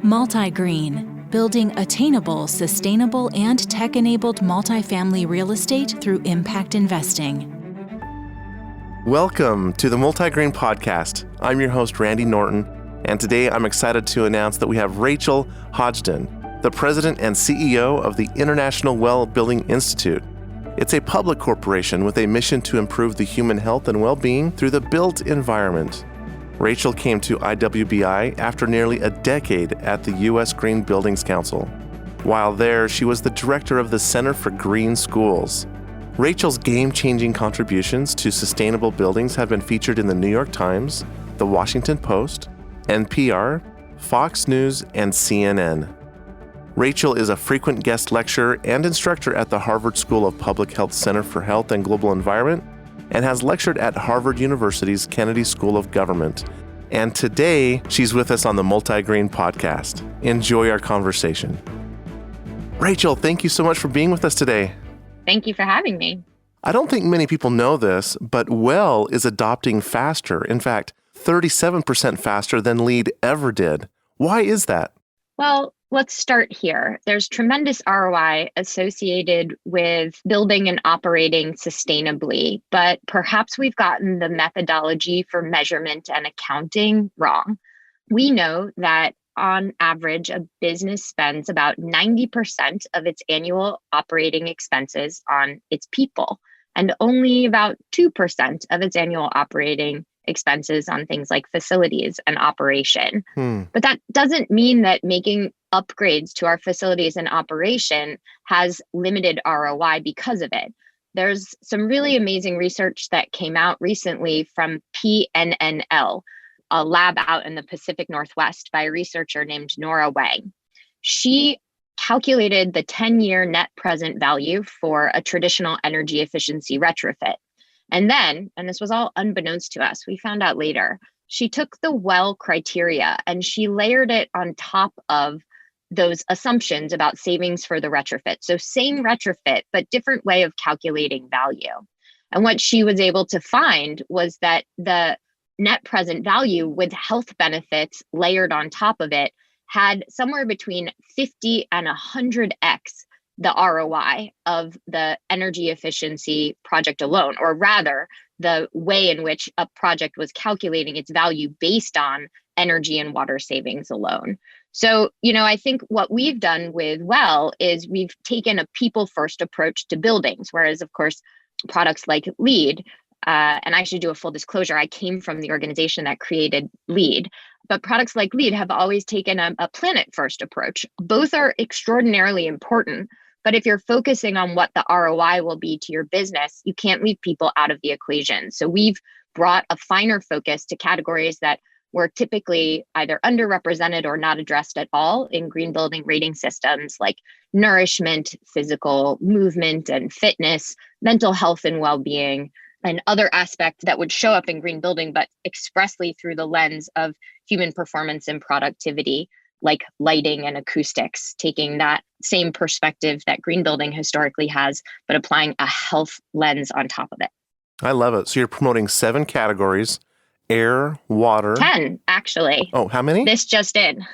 MultiGreen, building attainable, sustainable, and tech-enabled multifamily real estate through impact investing. Welcome to the MultiGreen podcast. I'm your host, Randy Norton, and today I'm excited to announce that we have Rachel Hodgdon, the president and CEO of the International Well Building Institute. It's a public corporation with a mission to improve the human health and well-being through the built environment. Rachel came to IWBI after nearly a decade at the U.S. Green Buildings Council. While there, she was the director of the Center for Green Schools. Rachel's game-changing contributions to sustainable buildings have been featured in the New York Times, the Washington Post, NPR, Fox News, and CNN. Rachel is a frequent guest lecturer and instructor at the Harvard School of Public Health Center for Health and Global Environment, and has lectured at Harvard University's Kennedy School of Government. And today, she's with us on the MultiGreen podcast. Enjoy our conversation. Rachel, thank you so much for being with us today. Thank you for having me. I don't think many people know this, but Well is adopting faster. In fact, 37% faster than LEED ever did. Why is that? Well, let's start here. There's tremendous ROI associated with building and operating sustainably, but perhaps we've gotten the methodology for measurement and accounting wrong. We know that on average, a business spends about 90% of its annual operating expenses on its people, and only about 2% of its annual operating expenses on things like facilities and operation. But that doesn't mean that making upgrades to our facilities and operation has limited ROI because of it. There's some really amazing research that came out recently from PNNL, a lab out in the Pacific Northwest by a researcher named Nora Wang. She calculated the 10-year net present value for a traditional energy efficiency retrofit. And then, and this was all unbeknownst to us, we found out later, she took the Well criteria and she layered it on top of those assumptions about savings for the retrofit. So same retrofit, but different way of calculating value. And what she was able to find was that the net present value with health benefits layered on top of it had somewhere between 50 and 100x the ROI of the energy efficiency project alone, or rather the way in which a project was calculating its value based on energy and water savings alone. So, I think what we've done with Well is we've taken a people-first approach to buildings, whereas, of course, products like LEED, and I should do a full disclosure, I came from the organization that created LEED, but products like LEED have always taken a planet-first approach. Both are extraordinarily important, but if you're focusing on what the ROI will be to your business, you can't leave people out of the equation. So we've brought a finer focus to categories that were typically either underrepresented or not addressed at all in green building rating systems, like nourishment, physical movement and fitness, mental health and well-being, and other aspects that would show up in green building, but expressly through the lens of human performance and productivity, like lighting and acoustics, taking that same perspective that green building historically has, but applying a health lens on top of it. I love it. So you're promoting 7 categories: air, water. 10, actually. Oh, how many? This just in.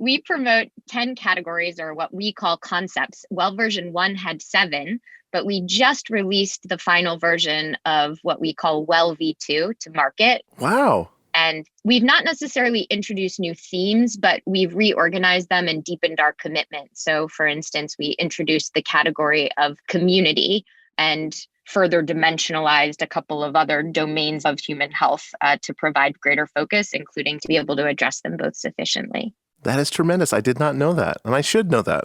We promote 10 categories, or what we call concepts. Well, version 1 had 7, but we just released the final version of what we call Well V2 to market. Wow. And we've not necessarily introduced new themes, but we've reorganized them and deepened our commitment. So for instance, we introduced the category of community and further dimensionalized a couple of other domains of human health to provide greater focus, including to be able to address them both sufficiently. That is tremendous. I did not know that, and I should know that.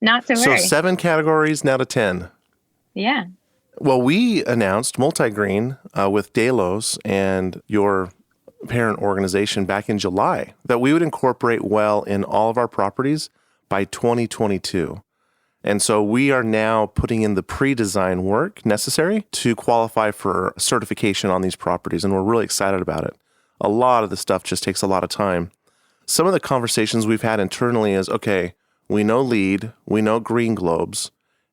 Not to worry. So 7 categories now to 10. Yeah. Well, we announced MultiGreen with Delos and your parent organization back in July that we would incorporate Well in all of our properties by 2022. And so we are now putting in the pre-design work necessary to qualify for certification on these properties, and we're really excited about it. A lot of the stuff just takes a lot of time. Some of the conversations we've had internally is, okay, we know LEED, we know Green Globes,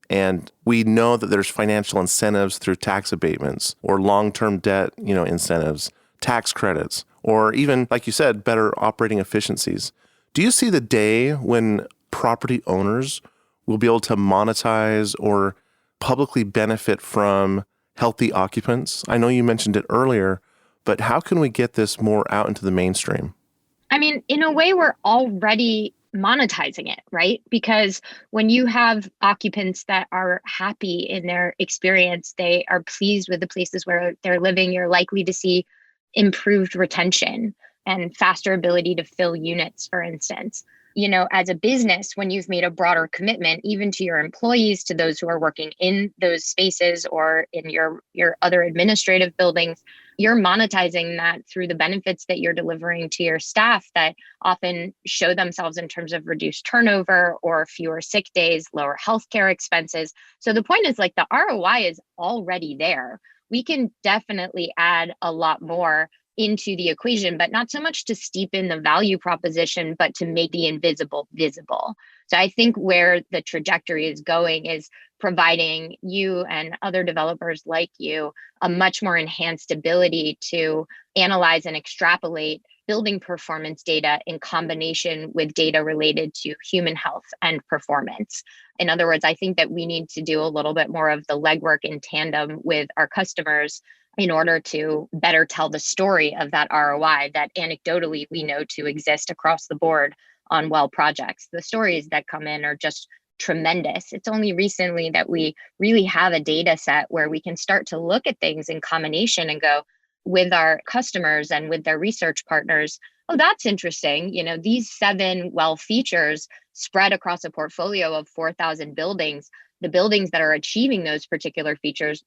and we know that there's financial incentives through tax abatements or long-term debt, incentives, tax credits, or even, like you said, better operating efficiencies. Do you see the day when property owners will be able to monetize or publicly benefit from healthy occupants? I know you mentioned it earlier, but how can we get this more out into the mainstream? I mean, in a way, we're already monetizing it, right? Because when you have occupants that are happy in their experience, they are pleased with the places where they're living, you're likely to see improved retention and faster ability to fill units, for instance. As a business, when you've made a broader commitment, even to your employees, to those who are working in those spaces or in your other administrative buildings, you're monetizing that through the benefits that you're delivering to your staff that often show themselves in terms of reduced turnover or fewer sick days, lower healthcare expenses. So the point is, like, the ROI is already there. We can definitely add a lot more into the equation, but not so much to steepen the value proposition, but to make the invisible visible. So I think where the trajectory is going is providing you and other developers like you a much more enhanced ability to analyze and extrapolate building performance data in combination with data related to human health and performance. In other words, I think that we need to do a little bit more of the legwork in tandem with our customers in order to better tell the story of that ROI that anecdotally we know to exist across the board on well projects. The stories that come in are just tremendous. It's only recently that we really have a data set where we can start to look at things in combination and go with our customers and with their research partners, oh, that's interesting. These 7 well features spread across a portfolio of 4,000 buildings. The buildings that are achieving those particular features,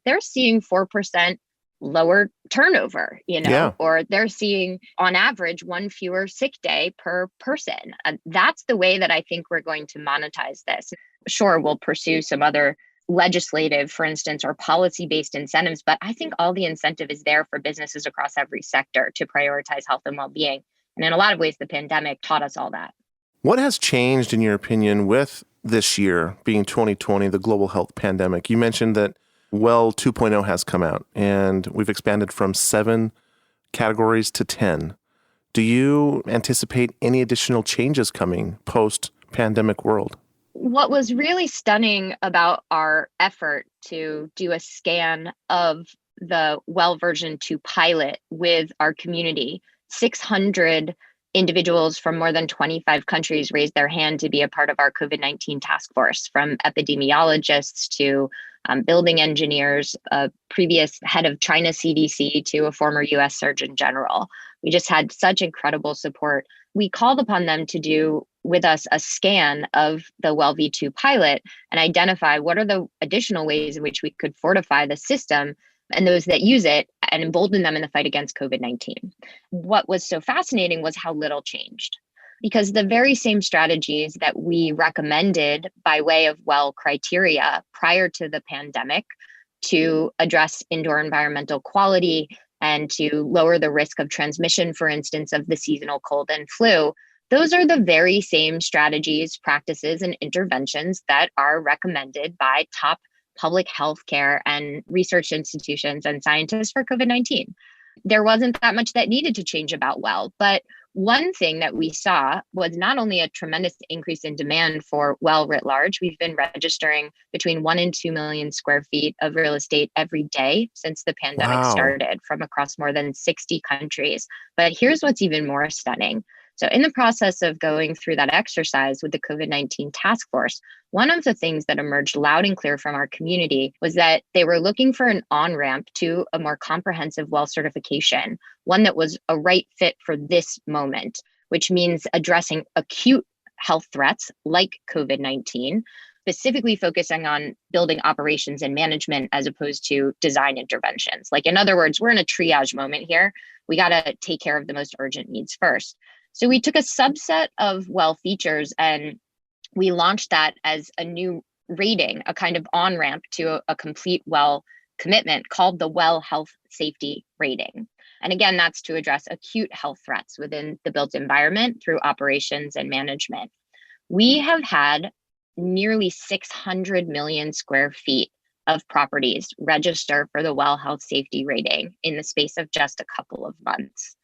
they're seeing 4% lower turnover, Yeah. or they're seeing on average 1 fewer sick day per person. That's the way that I think we're going to monetize this. Sure, we'll pursue some other legislative, for instance, or policy-based incentives, but I think all the incentive is there for businesses across every sector to prioritize health and well-being. And in a lot of ways, the pandemic taught us all that. What has changed, in your opinion, with this year being 2020, the global health pandemic? You mentioned that Well 2.0 has come out, and we've expanded from 7 categories to 10. Do you anticipate any additional changes coming post-pandemic world? What was really stunning about our effort to do a scan of the Well version 2 pilot with our community, 600 individuals from more than 25 countries raised their hand to be a part of our COVID-19 task force, from epidemiologists to building engineers, a previous head of China CDC to a former US Surgeon General. We just had such incredible support. We called upon them to do with us a scan of the Well V2 pilot and identify what are the additional ways in which we could fortify the system and those that use it and embolden them in the fight against COVID-19. What was so fascinating was how little changed, because the very same strategies that we recommended by way of well criteria prior to the pandemic to address indoor environmental quality and to lower the risk of transmission, for instance, of the seasonal cold and flu, those are the very same strategies, practices, and interventions that are recommended by top public health care and research institutions and scientists for COVID-19. There wasn't that much that needed to change about well, but one thing that we saw was not only a tremendous increase in demand for well writ large. We've been registering between 1 and 2 million square feet of real estate every day since the pandemic started, from across more than 60 countries. But here's what's even more stunning. So in the process of going through that exercise with the COVID-19 task force, one of the things that emerged loud and clear from our community was that they were looking for an on-ramp to a more comprehensive well certification, one that was a right fit for this moment, which means addressing acute health threats like COVID-19, specifically focusing on building operations and management as opposed to design interventions. Like, in other words, we're in a triage moment here. We got to take care of the most urgent needs first. So we took a subset of well features and we launched that as a new rating, a kind of on-ramp to a complete well commitment called the Well Health Safety Rating. And again, that's to address acute health threats within the built environment through operations and management. We have had nearly 600 million square feet of properties register for the Well Health Safety Rating in the space of just a couple of months.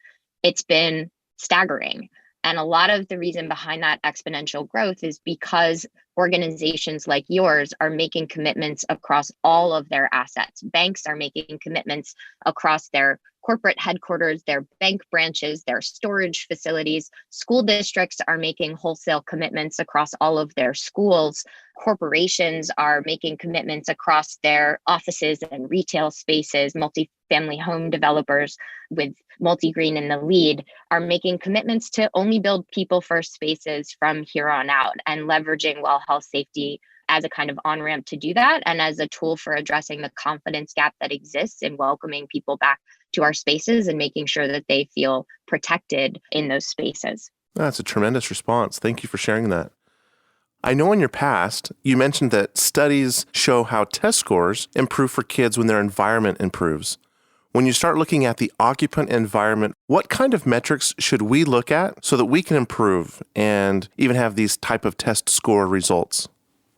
it's been staggering. And a lot of the reason behind that exponential growth is because organizations like yours are making commitments across all of their assets. Banks are making commitments across their corporate headquarters, their bank branches, their storage facilities. School districts are making wholesale commitments across all of their schools. Corporations are making commitments across their offices and retail spaces. Multifamily home developers, with MultiGreen in the lead, are making commitments to only build people first spaces from here on out, and leveraging well health safety as a kind of on-ramp to do that, and as a tool for addressing the confidence gap that exists in welcoming people back to our spaces and making sure that they feel protected in those spaces. That's a tremendous response. Thank you for sharing that. I know in your past, you mentioned that studies show how test scores improve for kids when their environment improves. When you start looking at the occupant environment, what kind of metrics should we look at so that we can improve and even have these type of test score results?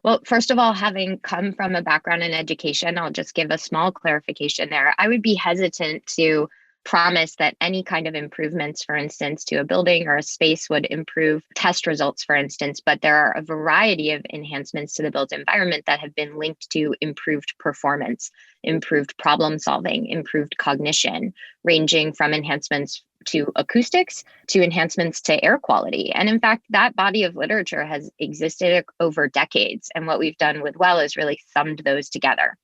Well, first of all, having come from a background in education, I'll just give a small clarification there. I would be hesitant to promise that any kind of improvements, for instance, to a building or a space would improve test results, for instance, but there are a variety of enhancements to the built environment that have been linked to improved performance, improved problem solving, improved cognition, ranging from enhancements to acoustics to enhancements to air quality. And in fact, that body of literature has existed over decades. And what we've done with Well is really summed those together.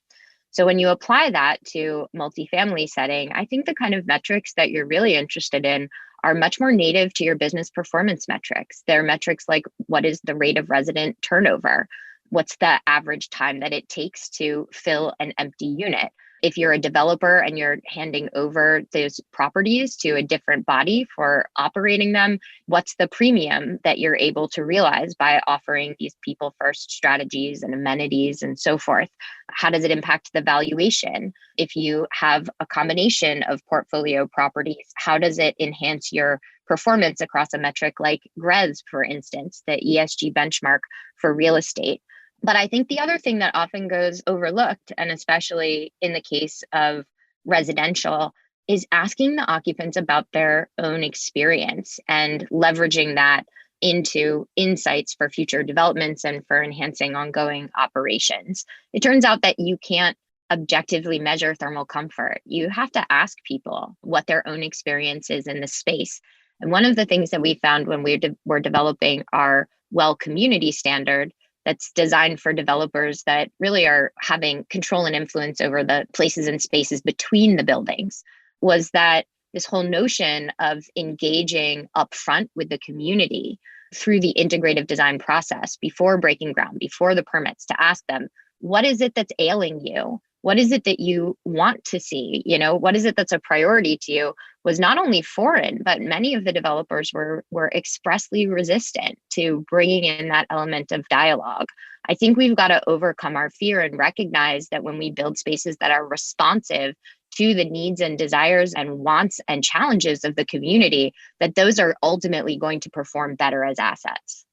So when you apply that to multifamily setting, I think the kind of metrics that you're really interested in are much more native to your business performance metrics. They're metrics like, what is the rate of resident turnover? What's the average time that it takes to fill an empty unit? If you're a developer and you're handing over those properties to a different body for operating them, what's the premium that you're able to realize by offering these people first strategies and amenities and so forth? How does it impact the valuation? If you have a combination of portfolio properties, how does it enhance your performance across a metric like GRES, for instance, the ESG benchmark for real estate? But I think the other thing that often goes overlooked, and especially in the case of residential, is asking the occupants about their own experience and leveraging that into insights for future developments and for enhancing ongoing operations. It turns out that you can't objectively measure thermal comfort. You have to ask people what their own experience is in the space. And one of the things that we found when we were developing our Well community standard, that's designed for developers that really are having control and influence over the places and spaces between the buildings, was that this whole notion of engaging upfront with the community through the integrative design process before breaking ground, before the permits, to ask them, what is it that's ailing you? What is it that you want to see? What is it that's a priority to you? Was not only foreign, but many of the developers were expressly resistant to bringing in that element of dialogue. I think we've got to overcome our fear and recognize that when we build spaces that are responsive to the needs and desires and wants and challenges of the community, that those are ultimately going to perform better as assets.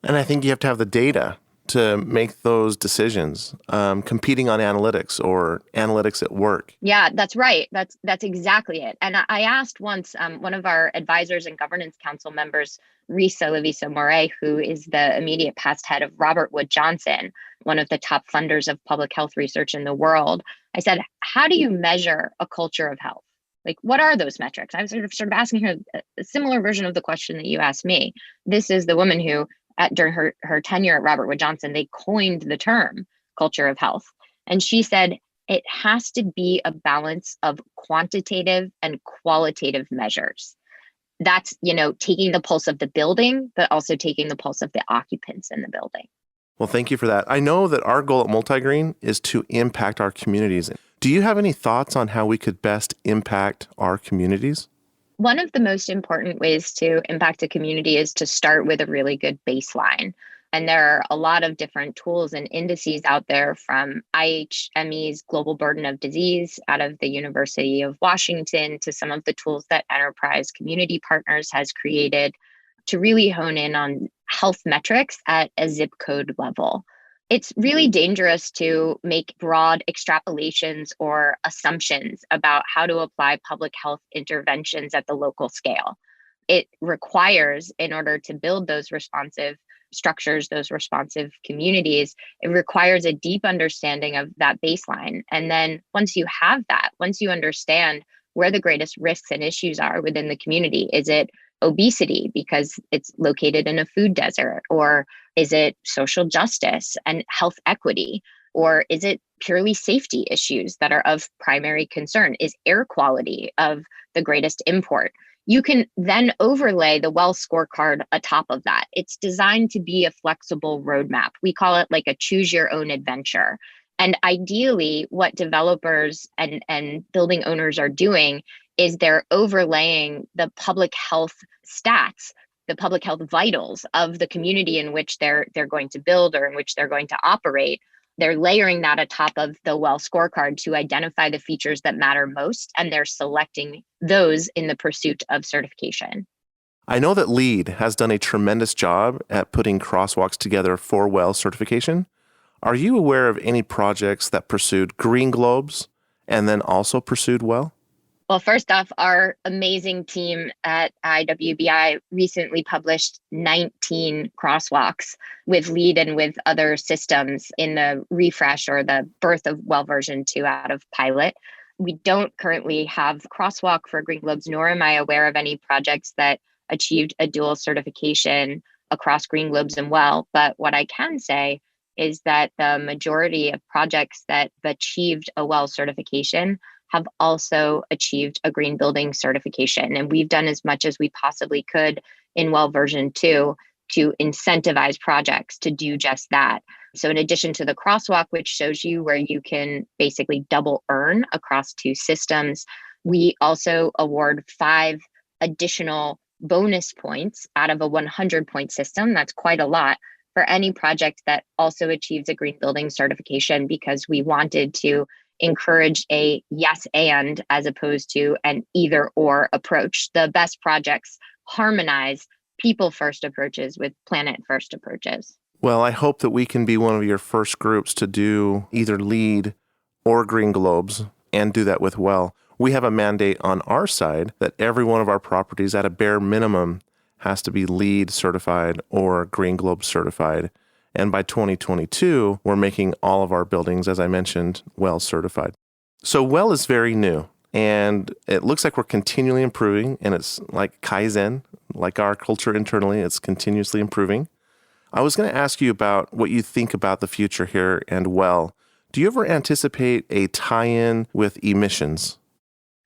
And I think you have to have the data to make those decisions, competing on analytics or analytics at work. Yeah, that's right. That's exactly it. And I asked once one of our advisors and governance council members, Risa Lavisa Moret, who is the immediate past head of Robert Wood Johnson, one of the top funders of public health research in the world. I said, how do you measure a culture of health? Like, what are those metrics? I was sort of asking her a similar version of the question that you asked me. This is the woman who, during her tenure at Robert Wood Johnson, they coined the term culture of health. And she said, it has to be a balance of quantitative and qualitative measures. That's, taking the pulse of the building, but also taking the pulse of the occupants in the building. Well, thank you for that. I know that our goal at MultiGreen is to impact our communities. Do you have any thoughts on how we could best impact our communities? One of the most important ways to impact a community is to start with a really good baseline. And there are a lot of different tools and indices out there, from IHME's Global Burden of Disease out of the University of Washington to some of the tools that Enterprise Community Partners has created to really hone in on health metrics at a zip code level. It's really dangerous to make broad extrapolations or assumptions about how to apply public health interventions at the local scale. It requires, in order to build those responsive structures, those responsive communities, it requires a deep understanding of that baseline. And then once you have that, once you understand where the greatest risks and issues are within the community, is it obesity because it's located in a food desert? Or is it social justice and health equity? Or is it purely safety issues that are of primary concern? Is air quality of the greatest import? You can then overlay the well scorecard atop of that. It's designed to be a flexible roadmap. We call it like a choose your own adventure. And ideally, what developers and building owners are doing is they're overlaying the public health stats, the public health vitals of the community in which they're going to build or in which they're going to operate. They're layering that atop of the well scorecard to identify the features that matter most, and they're selecting those in the pursuit of certification. I know that LEED has done a tremendous job at putting Crosswalks together for WELL certification. Are you aware of any projects that pursued Green Globes and then also pursued WELL? Well, first off, our amazing team at IWBI recently published 19 crosswalks with LEED and with other systems in the refresh or the birth of WELL version 2 out of pilot. We don't currently have crosswalk for Green Globes, nor am I aware of any projects that achieved a dual certification across Green Globes and WELL. But what I can say is that the majority of projects that achieved a WELL certification have also achieved a green building certification. And we've done as much as we possibly could in WELL version 2 to incentivize projects to do just that. So in addition to the crosswalk, which shows you where you can basically double earn across 2 systems, we also award 5 additional bonus points out of a 100-point system. That's quite a lot for any project that also achieves a green building certification, because we wanted to encourage a yes and as opposed to an either or approach. The best projects harmonize people first approaches with planet first approaches. Well, I hope that we can be one of your first groups to do either LEED or Green Globes and do that with WELL. We have a mandate on our side that every one of our properties at a bare minimum has to be LEED certified or Green Globe certified. And by 2022, we're making all of our buildings, as I mentioned, WELL certified. So WELL is very new, and it looks like we're continually improving, and it's like Kaizen, like our culture internally, it's continuously improving. I was going to ask you about what you think about the future here and WELL. Do you ever anticipate a tie-in with emissions?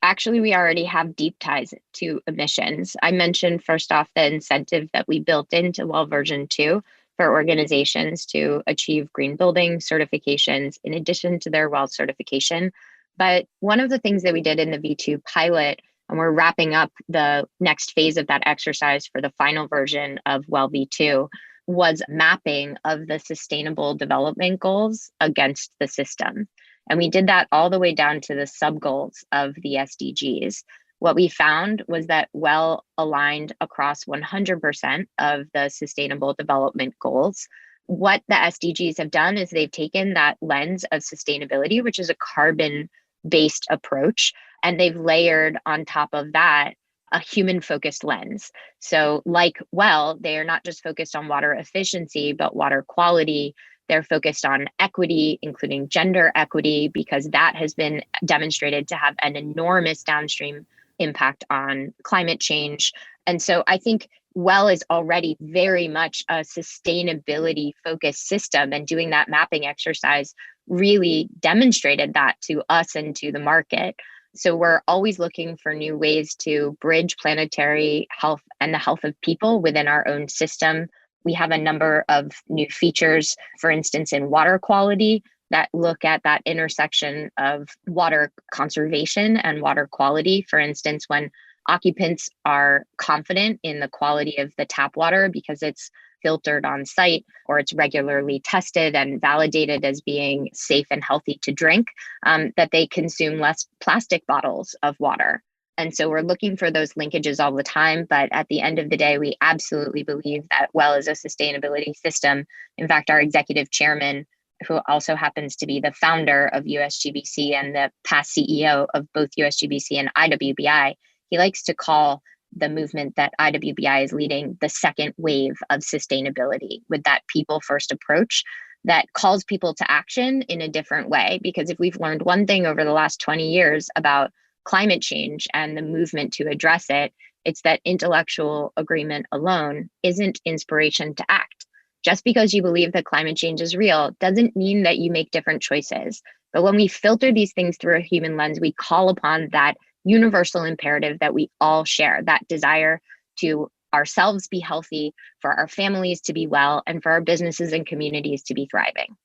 Actually, we already have deep ties to emissions. I mentioned first off the incentive that we built into WELL version 2 for organizations to achieve green building certifications in addition to their WELL certification. But one of the things that we did in the V2 pilot, and we're wrapping up the next phase of that exercise for the final version of WELL V2, was mapping of the sustainable development goals against the system. And we did that all the way down to the sub-goals of the SDGs. What we found was that WELL aligned across 100% of the sustainable development goals. What the SDGs have done is they've taken that lens of sustainability, which is a carbon-based approach, and they've layered on top of that a human-focused lens. So like WELL, they are not just focused on water efficiency, but water quality. They're focused on equity, including gender equity, because that has been demonstrated to have an enormous downstream impact on climate change. And so I think WELL is already very much a sustainability focused system, and doing that mapping exercise really demonstrated that to us and to the market. So we're always looking for new ways to bridge planetary health and the health of people within our own system. We have a number of new features, for instance, in water quality, that look at that intersection of water conservation and water quality. For instance, when occupants are confident in the quality of the tap water because it's filtered on site or it's regularly tested and validated as being safe and healthy to drink, that they consume less plastic bottles of water. And so we're looking for those linkages all the time. But at the end of the day, we absolutely believe that WELL is a sustainability system. In fact, our executive chairman who also happens to be the founder of USGBC and the past CEO of both USGBC and IWBI, he likes to call the movement that IWBI is leading the second wave of sustainability, with that people first approach that calls people to action in a different way. Because if we've learned one thing over the last 20 years about climate change and the movement to address it, it's that intellectual agreement alone isn't inspiration to act. Just because you believe that climate change is real doesn't mean that you make different choices. But when we filter these things through a human lens, we call upon that universal imperative that we all share, that desire to ourselves be healthy, for our families to be well, and for our businesses and communities to be thriving.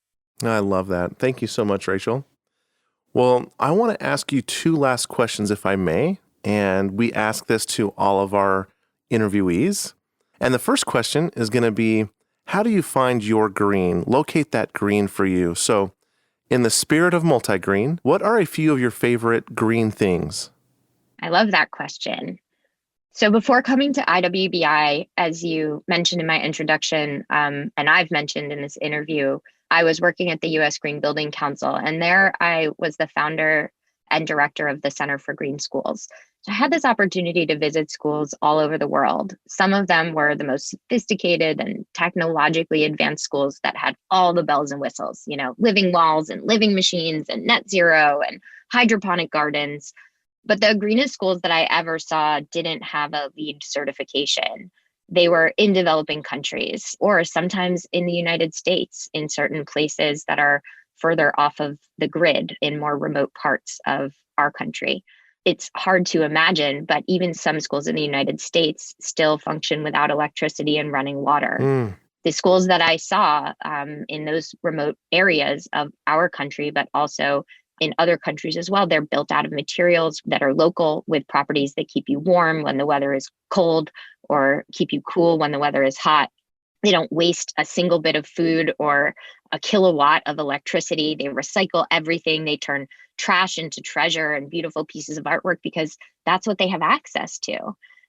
I love that. Thank you so much, Rachel. Well, I want to ask you two last questions, if I may. And we ask this to all of our interviewees. And the first question is going to be, how do you find your green? Locate that green for you. So in the spirit of MultiGreen, what are a few of your favorite green things? I love that question. So before coming to IWBI, as you mentioned in my introduction, and I've mentioned in this interview, I was working at the U.S. Green Building Council, and there I was the founder and director of the Center for Green Schools. So I had this opportunity to visit schools all over the world. Some of them were the most sophisticated and technologically advanced schools that had all the bells and whistles, living walls and living machines and net zero and hydroponic gardens. But the greenest schools that I ever saw didn't have a LEED certification. They were in developing countries, or sometimes in the United States, in certain places that are further off of the grid in more remote parts of our country. It's hard to imagine, but even some schools in the United States still function without electricity and running water. The schools that I saw in those remote areas of our country, but also in other countries as well, they're built out of materials that are local, with properties that keep you warm when the weather is cold or keep you cool when the weather is hot. They don't waste a single bit of food or a kilowatt of electricity. They recycle everything. They turn trash into treasure and beautiful pieces of artwork because that's what they have access to.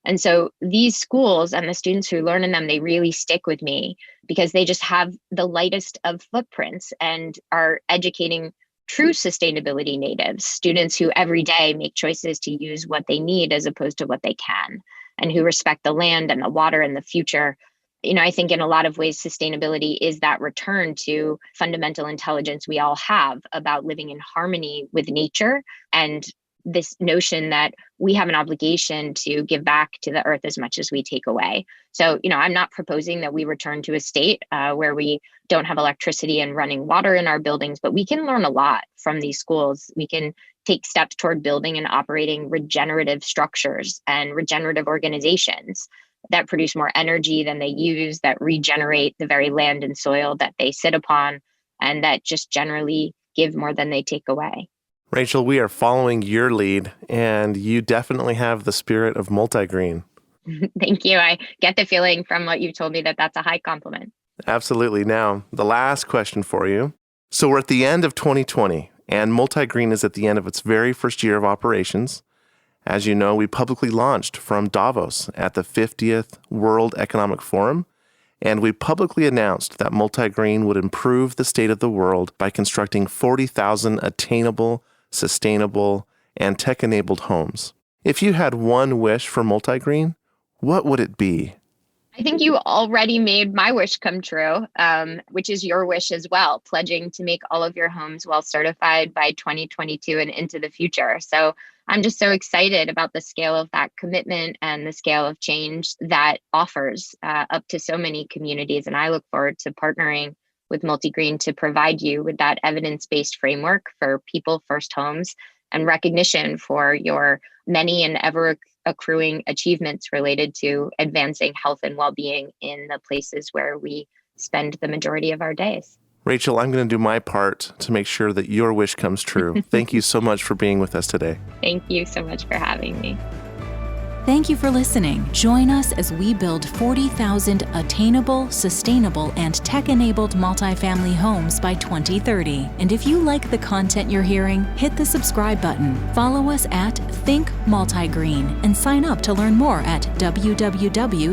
And so these schools and the students who learn in them, they really stick with me because they just have the lightest of footprints and are educating true sustainability natives, students who every day make choices to use what they need as opposed to what they can, and who respect the land and the water and the future. I think in a lot of ways, sustainability is that return to fundamental intelligence we all have about living in harmony with nature, and this notion that we have an obligation to give back to the earth as much as we take away. So, I'm not proposing that we return to a state where we don't have electricity and running water in our buildings, but we can learn a lot from these schools. We can take steps toward building and operating regenerative structures and regenerative organizations that produce more energy than they use, that regenerate the very land and soil that they sit upon, and that just generally give more than they take away. Rachel, we are following your lead, and you definitely have the spirit of MultiGreen. Thank you. I get the feeling from what you've told me that that's a high compliment. Absolutely. Now, the last question for you. So we're at the end of 2020, and MultiGreen is at the end of its very first year of operations. As you know, we publicly launched from Davos at the 50th World Economic Forum, and we publicly announced that MultiGreen would improve the state of the world by constructing 40,000 attainable, sustainable, and tech-enabled homes. If you had one wish for MultiGreen, what would it be? I think you already made my wish come true, which is your wish as well, pledging to make all of your homes WELL certified by 2022 and into the future. So I'm just so excited about the scale of that commitment and the scale of change that offers up to so many communities. And I look forward to partnering with MultiGreen to provide you with that evidence-based framework for people first homes and recognition for your many and ever accruing achievements related to advancing health and well-being in the places where we spend the majority of our days. Rachel, I'm going to do my part to make sure that your wish comes true. Thank you so much for being with us today. Thank you so much for having me. Thank you for listening. Join us as we build 40,000 attainable, sustainable, and tech-enabled multifamily homes by 2030. And if you like the content you're hearing, hit the subscribe button. Follow us at Think MultiGreen and sign up to learn more at www.multi.green.